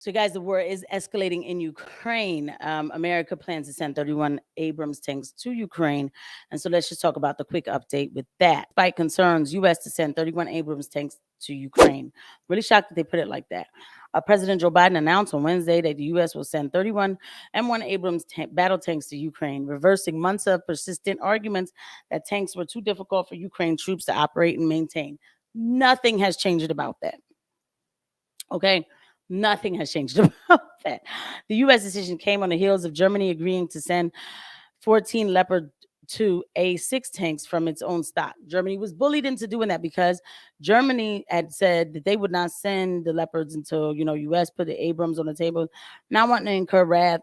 So, guys, the war is escalating in Ukraine. America plans to send 31 Abrams tanks to Ukraine. And so let's just talk about the quick update with that. Despite concerns, U.S. to send 31 Abrams tanks to Ukraine. Really shocked that they put it like that. President Joe Biden announced on Wednesday that the U.S. will send 31 M1 Abrams battle tanks to Ukraine, reversing months of persistent arguments that tanks were too difficult for Ukraine troops to operate and maintain. Nothing has changed about that. Okay. Nothing has changed about that. The U.S. decision came on the heels of Germany agreeing to send 14 Leopard 2 A6 tanks from its own stock. Germany was bullied into doing that because Germany had said that they would not send the Leopards until, U.S. put the Abrams on the table, not wanting to incur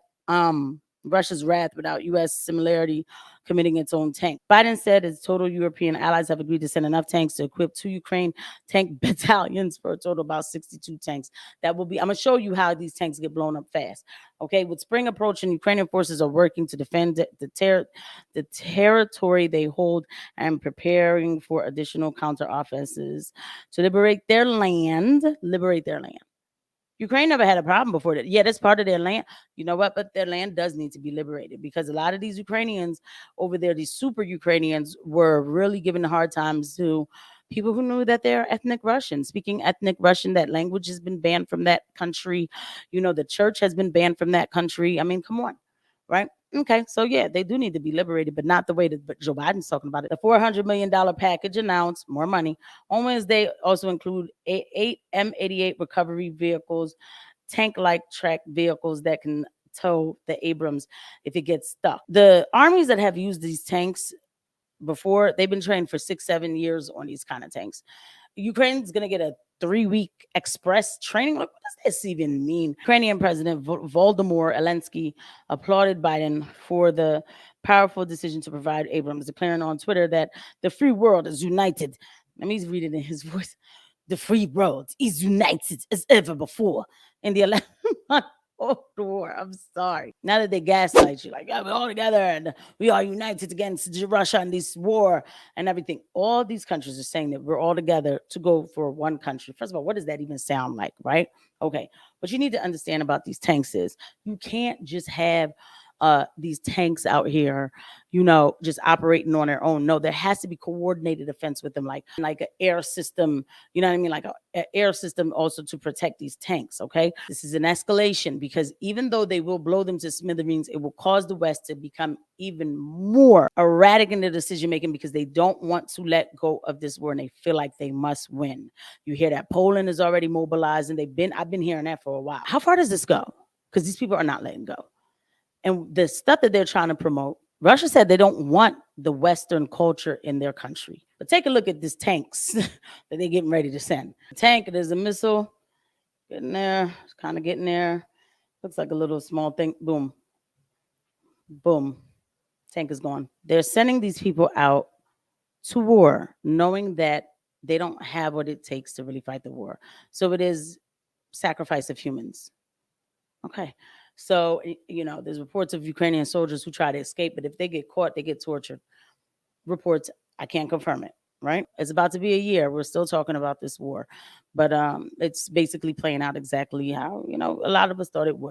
Russia's wrath without U.S. similarity committing its own tank. Biden said its total European allies have agreed to send enough tanks to equip 2 Ukraine tank battalions for a total of about 62 tanks. That will be, I'm going to show you how these tanks get blown up fast. Okay, with spring approaching, Ukrainian forces are working to defend the territory they hold and preparing for additional counteroffensives to liberate their land. Ukraine never had a problem before that. Yeah, that's part of their land. You know what? But their land does need to be liberated because a lot of these Ukrainians over there, these super Ukrainians, were really giving hard times to people who knew that they're ethnic Russian. Speaking ethnic Russian, that language has been banned from that country. The church has been banned from that country. I mean, come on, right? Okay, so yeah, they do need to be liberated, but not the way that Joe Biden's talking about it. The $400 million package announced more money on Wednesday also include eight M88 recovery vehicles, tank-like track vehicles that can tow the Abrams if it gets stuck. The armies that have used these tanks before, they've been trained for 6-7 years on these kind of tanks. Ukraine's going to get a 3-week express training. Like, what does this even mean? Ukrainian President Volodymyr Zelensky applauded Biden for the powerful decision to provide Abrams, declaring on Twitter that the free world is united. Let me read it in his voice. The free world is united as ever before in the 11-month war. I'm sorry. Now that they gaslight you, like, yeah, we're all together and we are united against Russia and this war and everything. All these countries are saying that we're all together to go for one country. First of all, what does that even sound like, right? Okay. What you need to understand about these tanks is you can't just have these tanks out here, just operating on their own. No, there has to be coordinated defense with them, like an air system, you know what I mean? Like an air system also to protect these tanks, okay? This is an escalation because even though they will blow them to smithereens, it will cause the West to become even more erratic in their decision making because they don't want to let go of this war and they feel like they must win. You hear that Poland is already mobilized and I've been hearing that for a while. How far does this go? Because these people are not letting go. And the stuff that they're trying to promote, Russia said they don't want the Western culture in their country. But take a look at these tanks that they're getting ready to send. Tank, there's a missile getting there. It's kind of getting there. Looks like a little small thing. Boom. Boom. Tank is gone. They're sending these people out to war, knowing that they don't have what it takes to really fight the war. So it is sacrifice of humans. Okay. So, there's reports of Ukrainian soldiers who try to escape, but if they get caught, they get tortured. Reports, I can't confirm it, right? It's about to be a year. We're still talking about this war, but it's basically playing out exactly how, a lot of us thought it would.